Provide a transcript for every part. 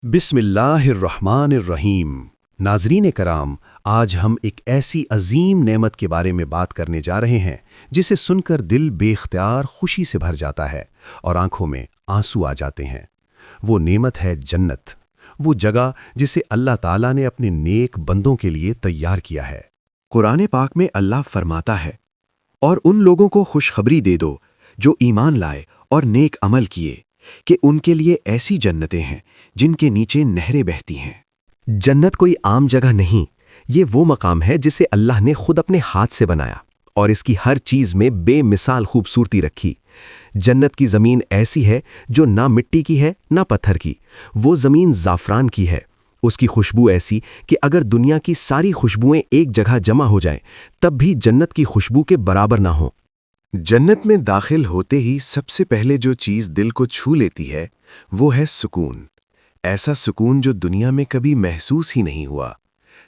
बिस्मिल्लाहिर्रहमानिर्रहीम। नाज़रीन कराम, आज हम एक ऐसी अजीम नेमत के बारे में बात करने जा रहे हैं जिसे सुनकर दिल बेख्तियार खुशी से भर जाता है और आंखों में आंसू आ जाते हैं। वो नेमत है जन्नत, वो जगह जिसे अल्लाह ताला ने अपने नेक बंदों के लिए तैयार किया है। कुरान पाक में अल्लाह फरमाता है, और उन लोगों को खुशखबरी दे दो जो ईमान लाए और नेक अमल किए कि उनके लिए ऐसी जन्नतें हैं जिनके नीचे नहरें बहती हैं। जन्नत कोई आम जगह नहीं, ये वो मकाम है जिसे अल्लाह ने खुद अपने हाथ से बनाया और इसकी हर चीज़ में बेमिसाल खूबसूरती रखी। जन्नत की ज़मीन ऐसी है जो ना मिट्टी की है ना पत्थर की, वो ज़मीन ज़ाफ़रान की है। उसकी खुशबू ऐसी कि अगर दुनिया की सारी खुशबुएं एक जगह जमा हो जाएं तब भी जन्नत की खुशबू के बराबर ना हो। जन्नत में दाखिल होते ही सबसे पहले जो चीज़ दिल को छू लेती है वो है सुकून। ऐसा सुकून जो दुनिया में कभी महसूस ही नहीं हुआ।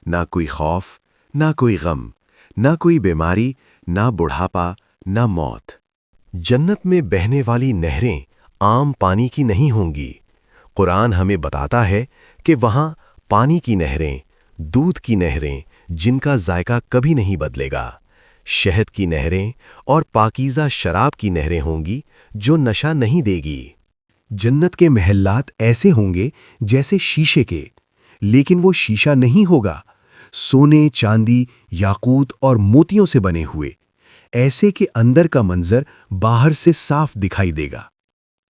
ना कोई खौफ, ना कोई गम, ना कोई बीमारी, ना बुढ़ापा, ना मौत। जन्नत में बहने वाली नहरें आम पानी की नहीं होंगी। कुरान हमें बताता है कि वहाँ पानी की नहरें, दूध की नहरें जिनका जायका कभी नहीं बदलेगा, शहद की नहरें और पाकीज़ा शराब की नहरें होंगी जो नशा नहीं देगी। जन्नत के महल्लात ऐसे होंगे जैसे शीशे के, लेकिन वो शीशा नहीं होगा, सोने, चांदी, याकूत और मोतियों से बने हुए, ऐसे कि अंदर का मंजर बाहर से साफ दिखाई देगा।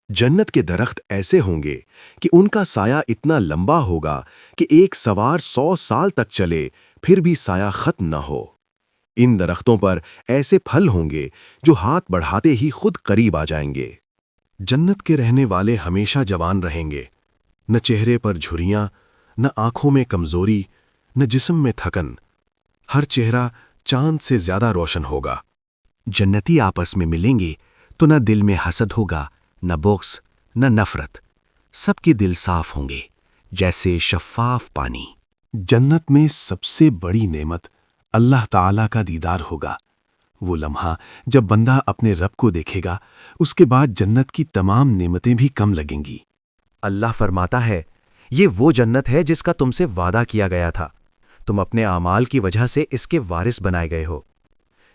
जन्नत के दरख्त ऐसे होंगे कि उनका साया इतना लंबा होगा कि एक सवार 100 साल तक चले फिर भी साया खत्म न हो। इन दरख्तों पर ऐसे फल होंगे जो हाथ बढ़ाते ही खुद करीब आ जाएंगे। जन्नत के रहने वाले हमेशा जवान रहेंगे, न चेहरे पर झुर्रियां, न आंखों में कमजोरी, न जिस्म में थकन। हर चेहरा चांद से ज्यादा रोशन होगा। जन्नती आपस में मिलेंगे तो न दिल में हसद होगा, न बुग़्ज़, न नफरत। सबके दिल साफ होंगे जैसे शफ़ाफ पानी। जन्नत में सबसे बड़ी नेमत अल्लाह ताला का दीदार होगा। वो लम्हा जब बंदा अपने रब को देखेगा, उसके बाद जन्नत की तमाम नेमतें भी कम लगेंगी। अल्लाह फरमाता है, ये वो जन्नत है जिसका तुमसे वादा किया गया था। तुम अपने आमाल की वजह से इसके वारिस बनाए गए हो।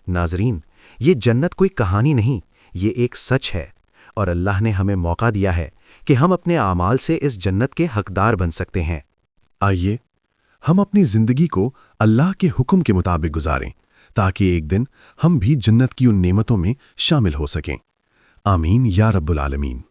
नाज़रीन, ये जन्नत कोई कहानी नहीं, ये एक सच है और अल्लाह ने हमें मौका दिया है कि हम अपने आमाल से इस जन्नत के हकदार बन सकते हैं। आइए हम अपनी जिंदगी को अल्लाह के हुक्म के मुताबिक गुजारें ताकि एक दिन हम भी जन्नत की उन नेमतों में शामिल हो सकें। आमीन या रब्बुल आलमीन।